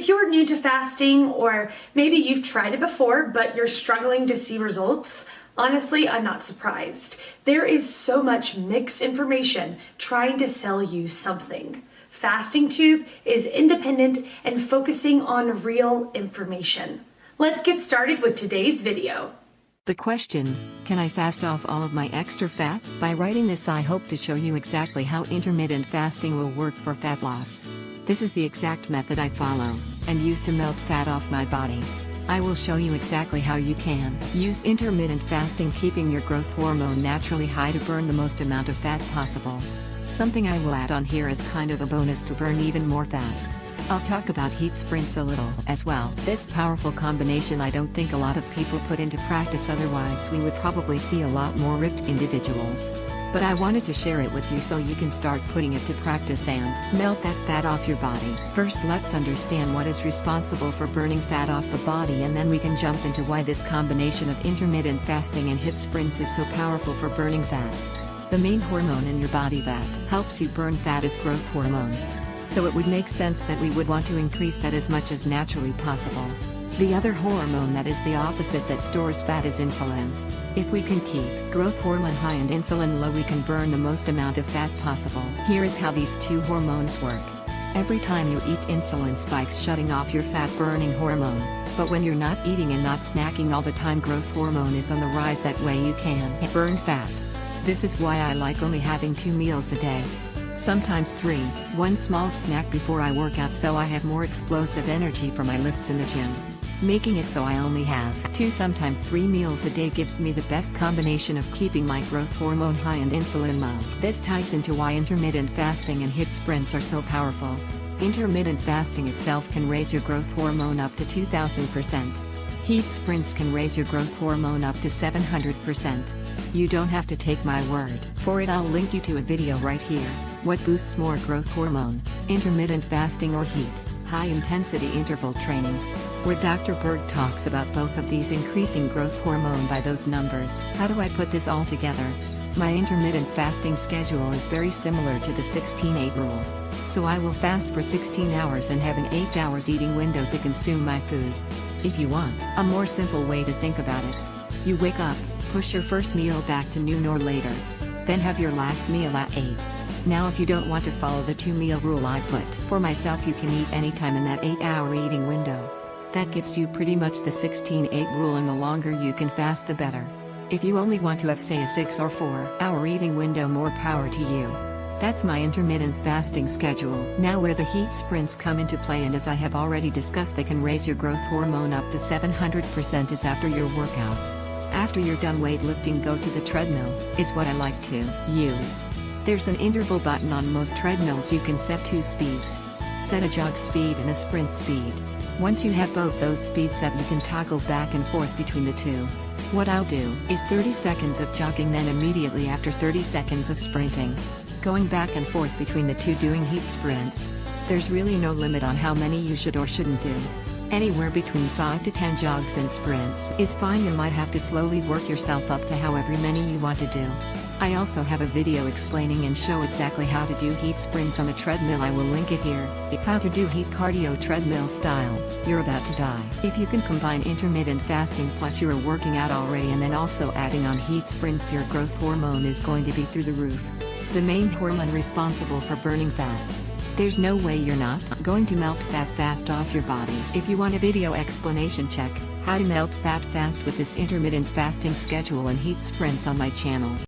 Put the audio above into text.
If you're new to fasting, or maybe you've tried it before but you're struggling to see results, honestly, I'm not surprised. There is so much mixed information trying to sell you something. Fasting Tube is independent and focusing on real information. Let's get started with today's video. The question, can I fast off all of my extra fat? By writing this, I hope to show you exactly how intermittent fasting will work for fat loss. This is the exact method I follow and use to melt fat off my body. I will show you exactly how you can use intermittent fasting, keeping your growth hormone naturally high to burn the most amount of fat possible. Something I will add on here as kind of a bonus to burn even more fat. I'll talk about heat sprints a little as well. This powerful combination I don't think a lot of people put into practice, otherwise we would probably see a lot more ripped individuals. But I wanted to share it with you so you can start putting it to practice and melt that fat off your body. First, let's understand what is responsible for burning fat off the body, and then we can jump into why this combination of intermittent fasting and HIIT sprints is so powerful for burning fat. The main hormone in your body that helps you burn fat is growth hormone. So it would make sense that we would want to increase that as much as naturally possible. The other hormone that is the opposite that stores fat is insulin. If we can keep growth hormone high and insulin low, we can burn the most amount of fat possible. Here is how these two hormones work. Every time you eat, insulin spikes, shutting off your fat burning hormone. But when you're not eating and not snacking all the time, growth hormone is on the rise. That way you can burn fat. This is why I like only having 2 meals a day. Sometimes 3, one small snack before I work out, so I have more explosive energy for my lifts in the gym. Making it so I only have 2, sometimes 3 meals a day gives me the best combination of keeping my growth hormone high and insulin low. This ties into why intermittent fasting and HIIT sprints are so powerful. Intermittent fasting itself can raise your growth hormone up to 2000%. HIIT sprints can raise your growth hormone up to 700%. You don't have to take my word for it. I'll link you to a video right here. What boosts more growth hormone, intermittent fasting or HIIT, high-intensity interval training? Where Dr. Berg talks about both of these increasing growth hormone by those numbers. How do I put this all together? My intermittent fasting schedule is very similar to the 16-8 rule. So I will fast for 16 hours and have an 8 hours eating window to consume my food. If you want a more simple way to think about it, you wake up, push your first meal back to noon or later. Then have your last meal at 8. Now if you don't want to follow the 2-meal rule I put for myself, you can eat anytime in that 8-hour eating window. That gives you pretty much the 16-8 rule, and the longer you can fast the better. If you only want to have, say, a 6 or 4-hour eating window, more power to you. That's my intermittent fasting schedule. Now where the HIIT sprints come into play, and as I have already discussed, they can raise your growth hormone up to 700%, is after your workout. After you're done weightlifting, go to the treadmill, is what I like to use. There's an interval button on most treadmills. You can set 2 speeds. Set a jog speed and a sprint speed. Once you have both those speeds set, you can toggle back and forth between the two. What I'll do is 30 seconds of jogging, then immediately after 30 seconds of sprinting. Going back and forth between the two, doing HIIT sprints. There's really no limit on how many you should or shouldn't do. Anywhere between 5 to 10 jogs and sprints is fine. You might have to slowly work yourself up to however many you want to do. I also have a video explaining and show exactly how to do HIIT sprints on the treadmill. I will link it here. How to do HIIT cardio treadmill style. You're about to die. If you can combine intermittent fasting plus you're working out already, and then also adding on HIIT sprints, your growth hormone is going to be through the roof. The main hormone responsible for burning fat. There's no way you're not going to melt fat fast off your body. If you want a video explanation, check how to melt fat fast with this intermittent fasting schedule and HIIT sprints on my channel.